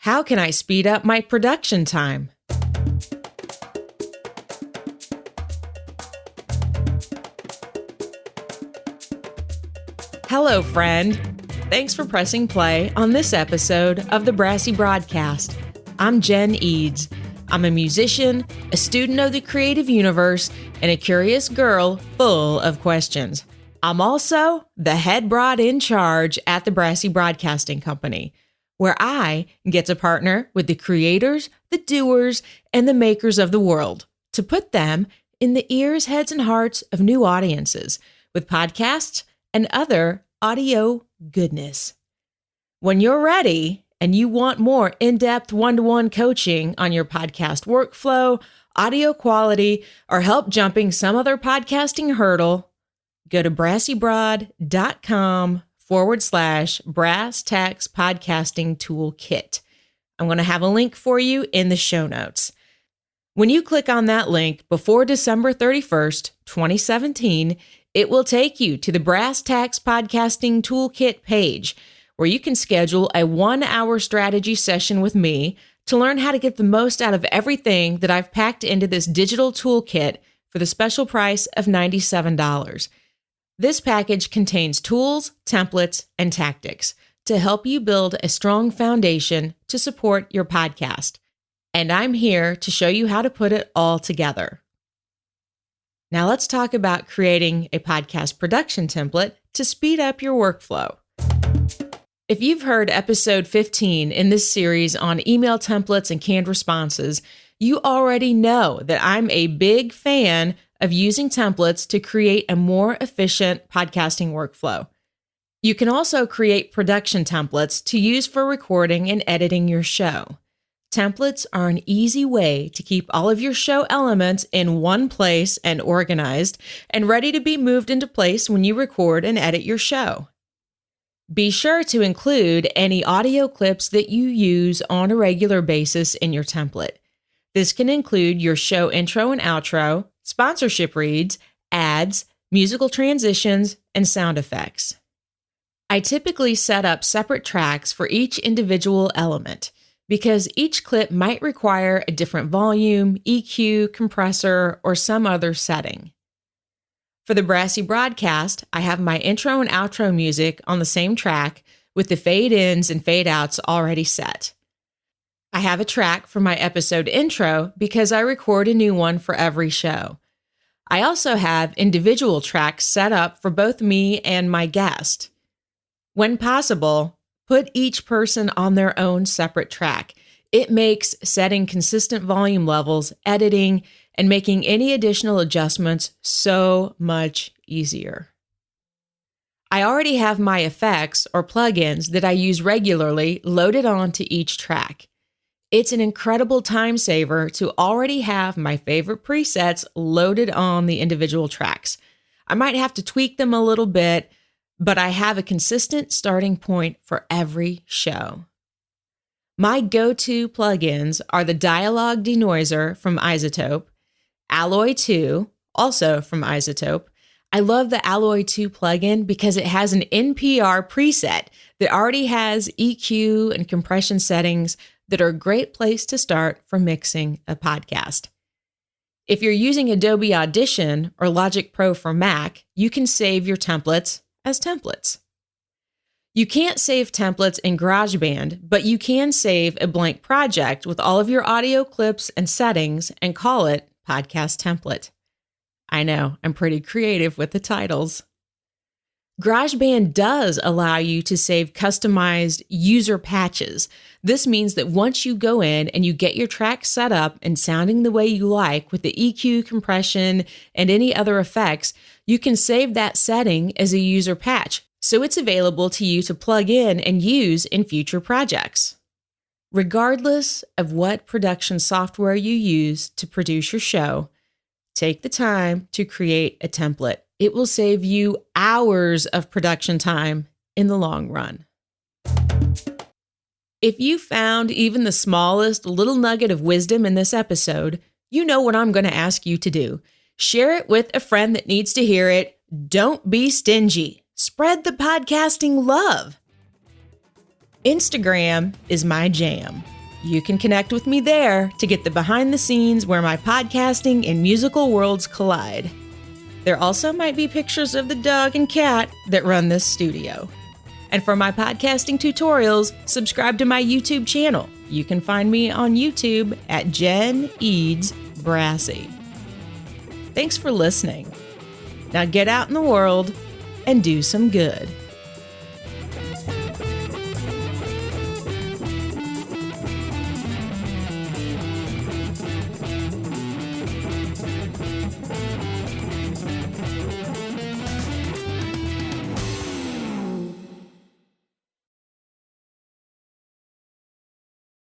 How can I speed up my production time? Hello, friend. Thanks for pressing play on this episode of the Brassy broadcast. I'm Jen Eads. I'm a musician, a student of the creative universe, and a curious girl full of questions. I'm also the head broad in charge at the Brassy Broadcasting Company, where I get to partner with the creators, the doers, and the makers of the world to put them in the ears, heads, and hearts of new audiences with podcasts and other audio goodness. When you're ready and you want more in-depth one-to-one coaching on your podcast workflow, audio quality, or help jumping some other podcasting hurdle, go to brassybroad.com/Brass Tacks Podcasting Toolkit. I'm going to have a link for you in the show notes. When you click on that link before December 31st, 2017, it will take you to the Brass Tacks Podcasting Toolkit page, where you can schedule a 1-hour strategy session with me to learn how to get the most out of everything that I've packed into this digital toolkit for the special price of $97. This package contains tools, templates, and tactics to help you build a strong foundation to support your podcast. And I'm here to show you how to put it all together. Now let's talk about creating a podcast production template to speed up your workflow. If you've heard episode 15 in this series on email templates and canned responses, you already know that I'm a big fan of using templates to create a more efficient podcasting workflow. You can also create production templates to use for recording and editing your show. Templates are an easy way to keep all of your show elements in one place and organized and ready to be moved into place when you record and edit your show. Be sure to include any audio clips that you use on a regular basis in your template. This can include your show intro and outro, sponsorship reads, ads, musical transitions, and sound effects. I typically set up separate tracks for each individual element because each clip might require a different volume, EQ, compressor, or some other setting. For the Brassy broadcast, I have my intro and outro music on the same track with the fade-ins and fade-outs already set. I have a track for my episode intro because I record a new one for every show. I also have individual tracks set up for both me and my guest. When possible, put each person on their own separate track. It makes setting consistent volume levels, editing, and making any additional adjustments so much easier. I already have my effects or plugins that I use regularly loaded onto each track. It's an incredible time saver to already have my favorite presets loaded on the individual tracks. I might have to tweak them a little bit, but I have a consistent starting point for every show. My go-to plugins are the Dialogue Denoiser from iZotope, Alloy 2, also from iZotope. I love the Alloy 2 plugin because it has an NPR preset that already has EQ and compression settings that are a great place to start for mixing a podcast. If you're using Adobe Audition or Logic Pro for Mac, you can save your templates as templates. You can't save templates in GarageBand, but you can save a blank project with all of your audio clips and settings and call it Podcast Template. I know, I'm pretty creative with the titles. GarageBand does allow you to save customized user patches. This means that once you go in and you get your track set up and sounding the way you like with the EQ, compression, and any other effects, you can save that setting as a user patch, so it's available to you to plug in and use in future projects. Regardless of what production software you use to produce your show, take the time to create a template. It will save you hours of production time in the long run. If you found even the smallest little nugget of wisdom in this episode, you know what I'm going to ask you to do. Share it with a friend that needs to hear it. Don't be stingy. Spread the podcasting love. Instagram is my jam. You can connect with me there to get the behind the scenes where my podcasting and musical worlds collide. There also might be pictures of the dog and cat that run this studio. And for my podcasting tutorials, subscribe to my YouTube channel. You can find me on YouTube at Jen Eads Brassy. Thanks for listening. Now get out in the world and do some good.